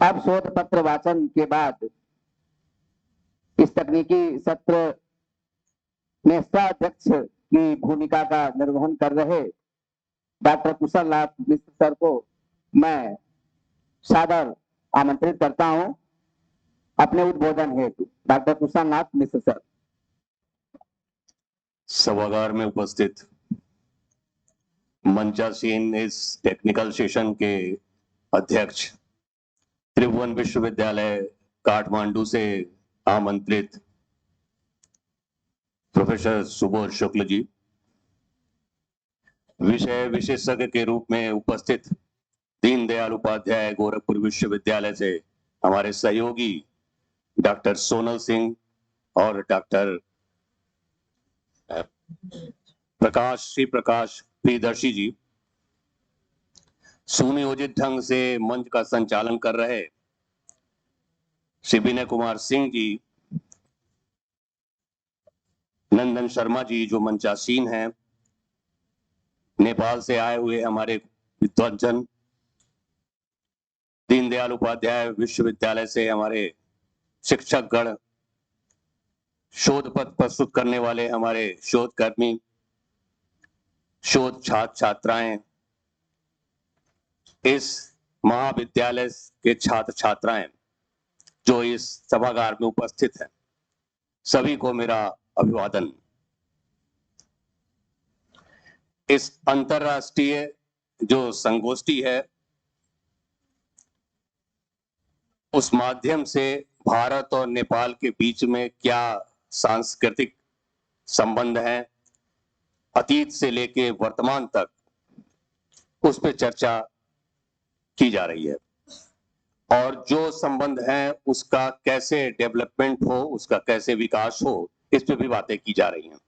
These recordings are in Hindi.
अब शोध पत्र वाचन के बाद इस तकनीकी सत्र में सह-अध्यक्ष की भूमिका का निर्वहन कर रहे डॉक्टर कुशल नाथ मिश्र सर को मैं सादर आमंत्रित करता हूं अपने उद्बोधन हेतु। डॉक्टर कुशल नाथ मिश्र सर। सभागार में उपस्थित मंचासीन इस टेक्निकल सेशन के अध्यक्ष, त्रिभुवन विश्वविद्यालय काठमांडू से आमंत्रित प्रोफेसर सुबोध शुक्ल जी, विषय विशेषज्ञ के रूप में उपस्थित दीनदयाल उपाध्याय गोरखपुर विश्वविद्यालय से हमारे सहयोगी डॉक्टर सोनल सिंह और डॉक्टर श्री प्रकाश प्रियदर्शी जी, सुनियोजित ढंग से मंच का संचालन कर रहे श्री विनय कुमार सिंह जी, नंदन शर्मा जी जो मंचासीन हैं, नेपाल से आए हुए हमारे विद्वजन, दीनदयाल उपाध्याय विश्वविद्यालय से हमारे शिक्षकगण, शोध पत्र प्रस्तुत करने वाले हमारे शोधकर्मी, शोध छात्र छात्राएं, इस महाविद्यालय के छात्र छात्राएं जो इस सभागार में उपस्थित हैं, सभी को मेरा अभिवादन। इस अंतरराष्ट्रीय जो संगोष्ठी है उस माध्यम से भारत और नेपाल के बीच में क्या सांस्कृतिक संबंध हैं, अतीत से लेके वर्तमान तक, उस पर चर्चा की जा रही है और जो संबंध है उसका कैसे डेवलपमेंट हो, उसका कैसे विकास हो, इस पे भी बातें की जा रही हैं।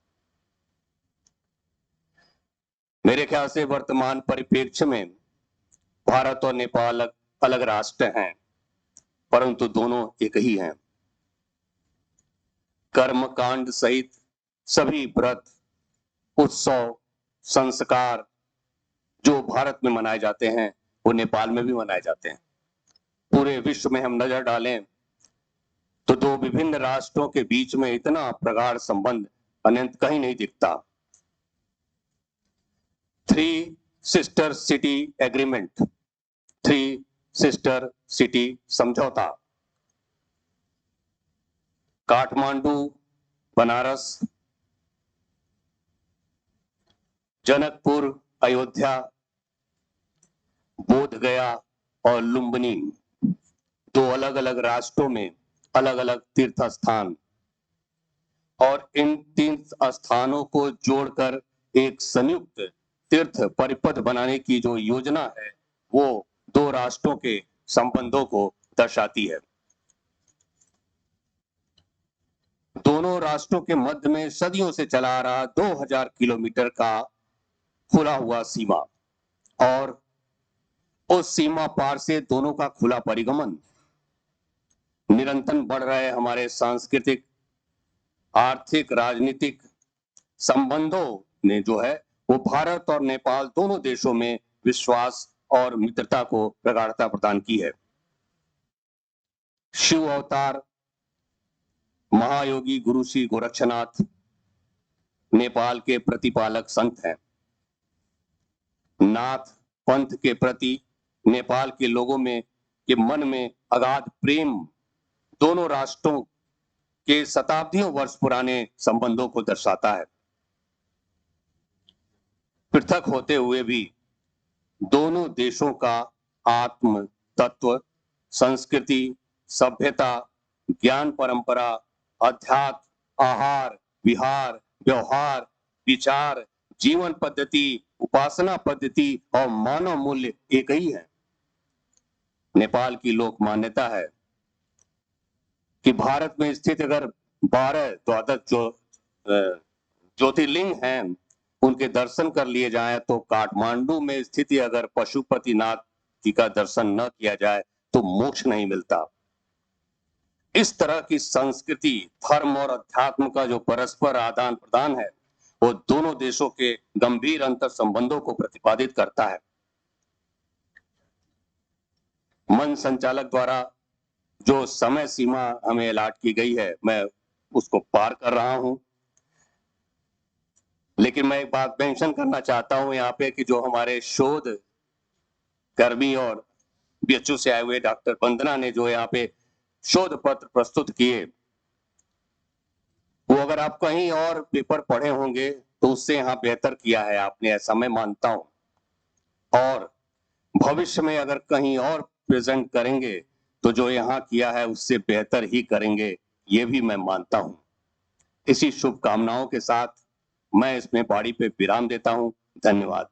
मेरे ख्याल से वर्तमान परिप्रेक्ष्य में भारत और नेपाल अलग राष्ट्र हैं, परंतु दोनों एक ही हैं। कर्म कांड सहित सभी व्रत, उत्सव, संस्कार जो भारत में मनाए जाते हैं वो नेपाल में भी मनाए जाते हैं। पूरे विश्व में हम नजर डालें तो दो विभिन्न राष्ट्रों के बीच में इतना प्रगाढ़ संबंध अनंत कहीं नहीं दिखता। Three sister city agreement, three sister city समझौता, काठमांडू, बनारस, जनकपुर, अयोध्या, बोधगया और लुम्बिनी, दो अलग अलग राष्ट्रों में अलग अलग तीर्थ स्थान, और इन तीन स्थानों को जोड़कर एक संयुक्त तीर्थ परिपथ बनाने की जो योजना है वो दो राष्ट्रों के संबंधों को दर्शाती है। दोनों राष्ट्रों के मध्य में सदियों से चला आ रहा 2000 किलोमीटर का खुला हुआ सीमा और उस सीमा पार से दोनों का खुला परिगमन, निरंतर बढ़ रहे हमारे सांस्कृतिक, आर्थिक, राजनीतिक संबंधों ने जो है वो भारत और नेपाल दोनों देशों में विश्वास और मित्रता को प्रगाढ़ता प्रदान की है। शिव अवतार महायोगी गुरु श्री गोरक्षनाथ नेपाल के प्रतिपालक संत हैं। नाथ पंथ के प्रति नेपाल के लोगों में के मन में अगाध प्रेम दोनों राष्ट्रों के शताब्दियों वर्ष पुराने संबंधों को दर्शाता है। पृथक होते हुए भी दोनों देशों का आत्म तत्व, संस्कृति, सभ्यता, ज्ञान परंपरा, अध्यात्म, आहार, विहार, व्यवहार, विचार, जीवन पद्धति, उपासना पद्धति और मानव मूल्य एक ही है। नेपाल की लोक मान्यता है कि भारत में स्थित अगर 12 द्वादश ज्योतिर्लिंग हैं उनके दर्शन कर लिए जाएं तो काठमांडू में स्थित अगर पशुपतिनाथ जी का दर्शन न किया जाए तो मोक्ष नहीं मिलता। इस तरह की संस्कृति, धर्म और अध्यात्म का जो परस्पर आदान प्रदान है वो दोनों देशों के गंभीर अंतर संबंधों को प्रतिपादित करता है। मंच संचालक द्वारा जो समय सीमा हमें अलॉट की गई है, मैं उसको पार कर रहा हूं। लेकिन मैं एक बात मेंशन करना चाहता हूं यहाँ पे कि जो हमारे शोध कर्मी और बीएचयू से आए हुए डॉक्टर वंदना ने जो यहाँ पे शोध पत्र प्रस्तुत किए, वो अगर आप कहीं और पेपर पढ़े होंगे तो उससे यहाँ बेहतर किया है आपने, ऐसा मैं मानता हूं। और भविष्य में अगर कहीं और प्रेजेंट करेंगे तो जो यहाँ किया है उससे बेहतर ही करेंगे, ये भी मैं मानता हूं। इसी शुभकामनाओं के साथ मैं इसमें बाड़ी पे विराम देता हूं। धन्यवाद।